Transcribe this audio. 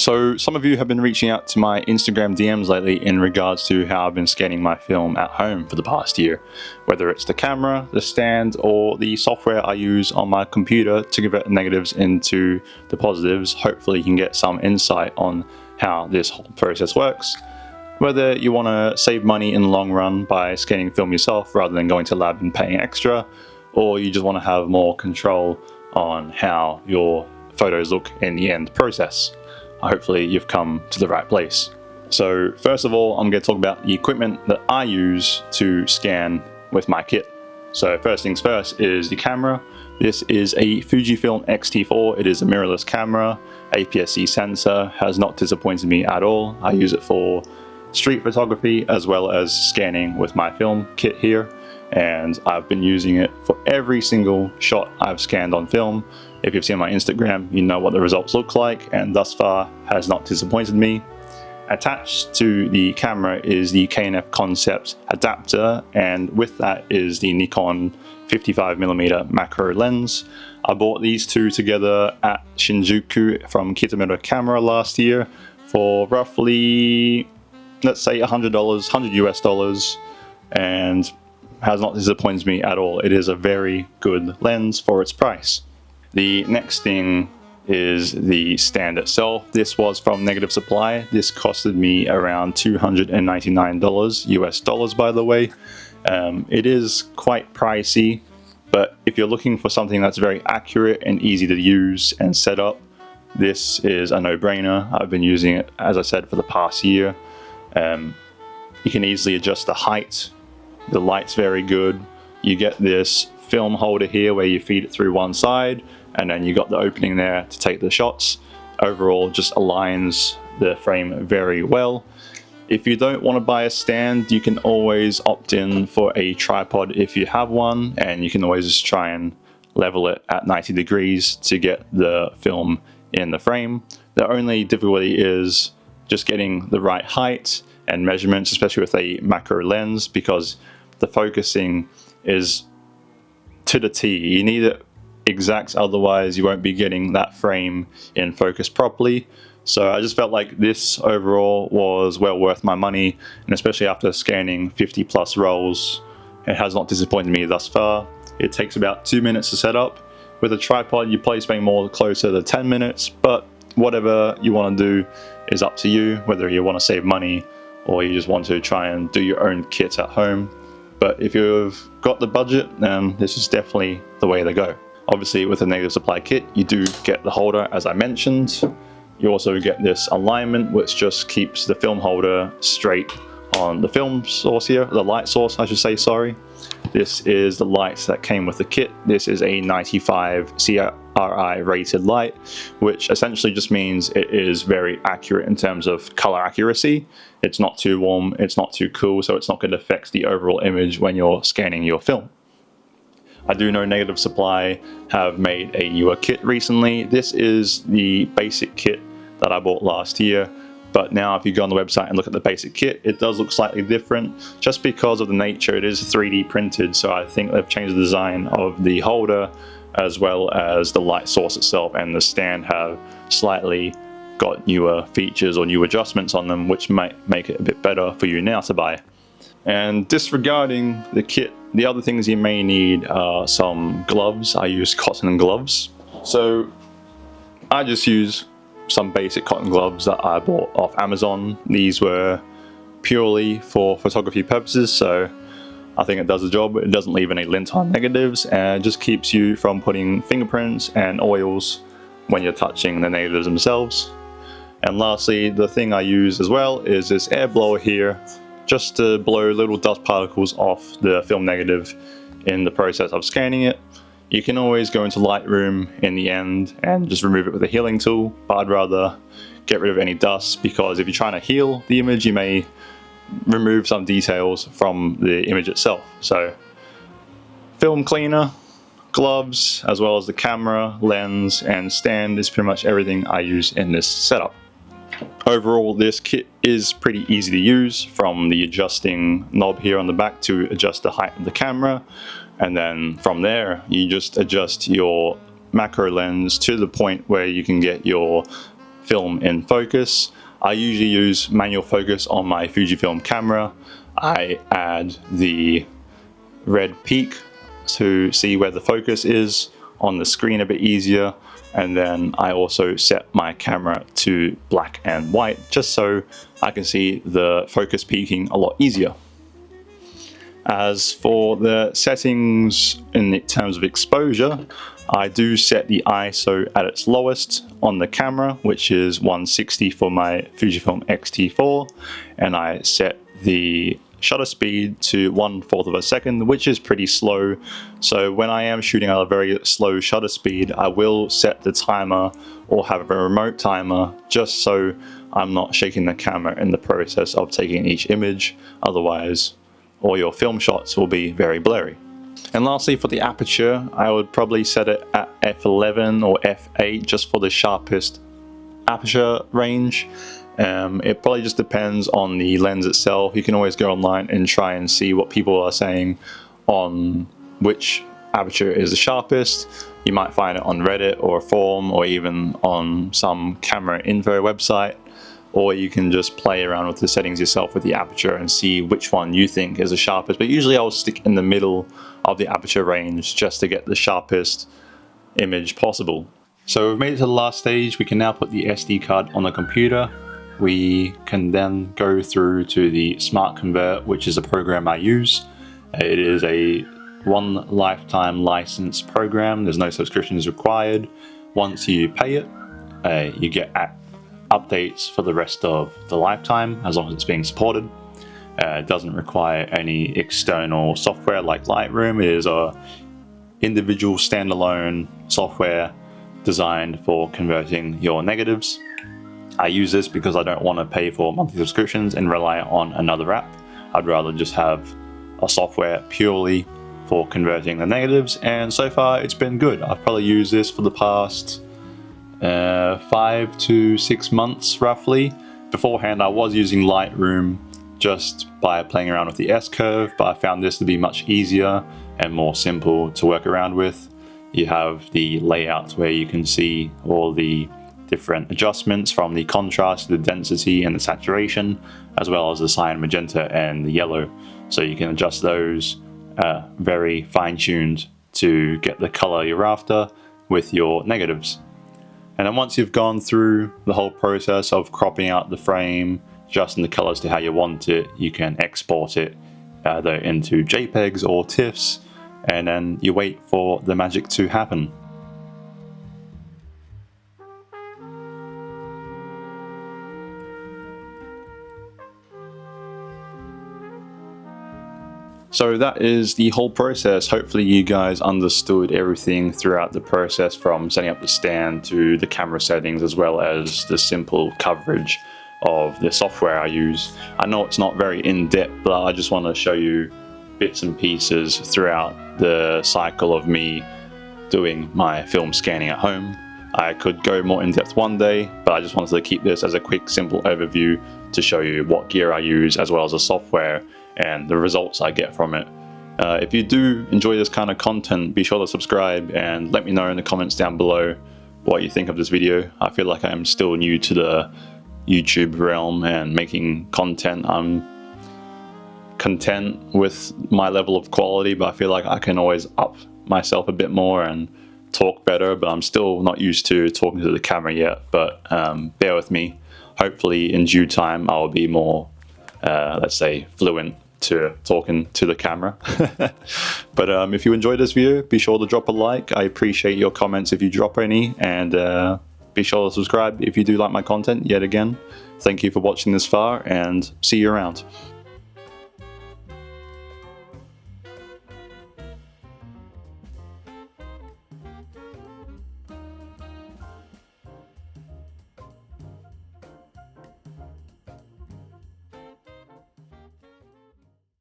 So some of you have been reaching out to my Instagram DMs lately in regards to how I've been scanning my film at home for the past year. Whether it's the camera, the stand, or the software I use on my computer to convert negatives into the positives, hopefully you can get some insight on how this whole process works. Whether you want to save money in the long run by scanning film yourself rather than going to lab and paying extra, or you just want to have more control on how your photos look in the end process. Hopefully you've come to the right place. So first of all, I'm going to talk about the equipment that I use to scan with my kit. So first things first is the camera. This is a Fujifilm X-T4. It is a mirrorless camera, APS-C sensor, has not disappointed me at all. I use it for street photography as well as scanning with my film kit here, and I've been using it for every single shot I've scanned on film. If you've seen my Instagram, you know what the results look like, and thus far has not disappointed me. Attached to the camera is the K&F Concept adapter, and with that is the Nikon 55mm macro lens. I bought these two together at Shinjuku from Kitamoto Camera last year for roughly, let's say $100, $100 US, and has not disappointed me at all. It is a very good lens for its price. The next thing is the stand itself. This was from Negative Supply. This costed me around $299 US, by the way. It is quite pricey, but if you're looking for something that's very accurate and easy to use and set up, this is a no-brainer. I've been using it, as I said, for the past year. You can easily adjust the height. The light's very good. You get this film holder here where you feed it through one side, and then you got the opening there to take the shots. Overall, just aligns the frame very well. If you don't want to buy a stand, you can always opt in for a tripod if you have one, and you can always just try and level it at 90 degrees to get the film in the frame. The only difficulty is just getting the right height and measurements, especially with a macro lens, because the focusing is to the T. You need it exact, otherwise you won't be getting that frame in focus properly. So I just felt like this overall was well worth my money, and especially after scanning 50 plus rolls, it has not disappointed me thus far. It takes about 2 minutes to set up. With a tripod, you probably spend more closer to 10 minutes, but whatever you want to do is up to you, whether you want to save money or you just want to try and do your own kit at home. But if you've got the budget, then this is definitely the way to go. Obviously with a Negative Supply kit, you do get the holder, as I mentioned. You also get this alignment, which just keeps the film holder straight on the film source here, the light source I should say, sorry. This is the lights that came with the kit. This is a 95 CRI rated light, which essentially just means it is very accurate in terms of color accuracy. It's not too warm, it's not too cool, so it's not going to affect the overall image when you're scanning your film. I do know Negative Supply have made a newer kit recently. This is the basic kit that I bought last year, but now if you go on the website and look at the basic kit, it does look slightly different just because of the nature. It is 3D printed, so I think they've changed the design of the holder as well as the light source itself, and the stand have slightly got newer features or new adjustments on them, which might make it a bit better for you now to buy. And disregarding the kit, the other things you may need are some gloves. I use cotton gloves. So I just use some basic cotton gloves that I bought off Amazon. These were purely for photography purposes, so I think it does the job. It doesn't leave any lint on negatives, and it just keeps you from putting fingerprints and oils when you're touching the negatives themselves. And lastly, the thing I use as well is this air blower here, just to blow little dust particles off the film negative in the process of scanning it. You can always go into Lightroom in the end and just remove it with a healing tool, but I'd rather get rid of any dust, because if you're trying to heal the image, you may remove some details from the image itself. So film cleaner, gloves, as well as the camera, lens, and stand is pretty much everything I use in this setup. Overall, this kit is pretty easy to use, from the adjusting knob here on the back to adjust the height of the camera, and then from there you just adjust your macro lens to the point where you can get your film in focus. I usually use manual focus on my Fujifilm camera. I add the red peak to see where the focus is on the screen a bit easier, and then I also set my camera to black and white just so I can see the focus peaking a lot easier. As for the settings in terms of exposure, I do set the ISO at its lowest on the camera, which is 160 for my Fujifilm X-T4, and I set the shutter speed to 1/4 of a second, which is pretty slow. So when I am shooting at a very slow shutter speed, I will set the timer or have a remote timer just so I'm not shaking the camera in the process of taking each image. Otherwise, all your film shots will be very blurry. And lastly, for the aperture, I would probably set it at f11 or f8 just for the sharpest aperture range. It probably just depends on the lens itself. You can always go online and try and see what people are saying on which aperture is the sharpest. You might find it on Reddit or a forum or even on some camera info website, or you can just play around with the settings yourself with the aperture and see which one you think is the sharpest. But usually I'll stick in the middle of the aperture range just to get the sharpest image possible. So we've made it to the last stage. We can now put the SD card on the computer. We can then go through to the Smart Convert, which is a program I use. It is a one lifetime license program. There's no subscriptions required. Once you pay it, you get updates for the rest of the lifetime as long as it's being supported. It doesn't require any external software like Lightroom. It is a individual standalone software designed for converting your negatives. I use this because I don't want to pay for monthly subscriptions and rely on another app. I'd rather just have a software purely for converting the negatives, and so far it's been good. I've probably used this for the past 5 to 6 months roughly. Beforehand I was using Lightroom just by playing around with the S-curve, but I found this to be much easier and more simple to work around with. You have the layout where you can see all the different adjustments from the contrast, the density and the saturation, as well as the cyan, magenta and the yellow. So you can adjust those very fine-tuned to get the color you're after with your negatives. And then once you've gone through the whole process of cropping out the frame, adjusting the colors to how you want it, you can export it either into JPEGs or TIFFs, and then you wait for the magic to happen. So that is the whole process. Hopefully you guys understood everything throughout the process, from setting up the stand to the camera settings, as well as the simple coverage of the software I use. I know it's not very in-depth, but I just want to show you bits and pieces throughout the cycle of me doing my film scanning at home. I could go more in-depth one day, but I just wanted to keep this as a quick, simple overview to show you what gear I use, as well as the software and the results I get from it. If you do enjoy this kind of content, be sure to subscribe and let me know in the comments down below what you think of this video. I feel like I'm still new to the YouTube realm and making content. I'm content with my level of quality, but I feel like I can always up myself a bit more and talk better, but I'm still not used to talking to the camera yet. But bear with me. Hopefully in due time I'll be more let's say fluent to talking to the camera. But if you enjoyed this video, be sure to drop a like. I appreciate your comments if you drop any, and be sure to subscribe if you do like my content. Yet again, thank you for watching this far, and see you around.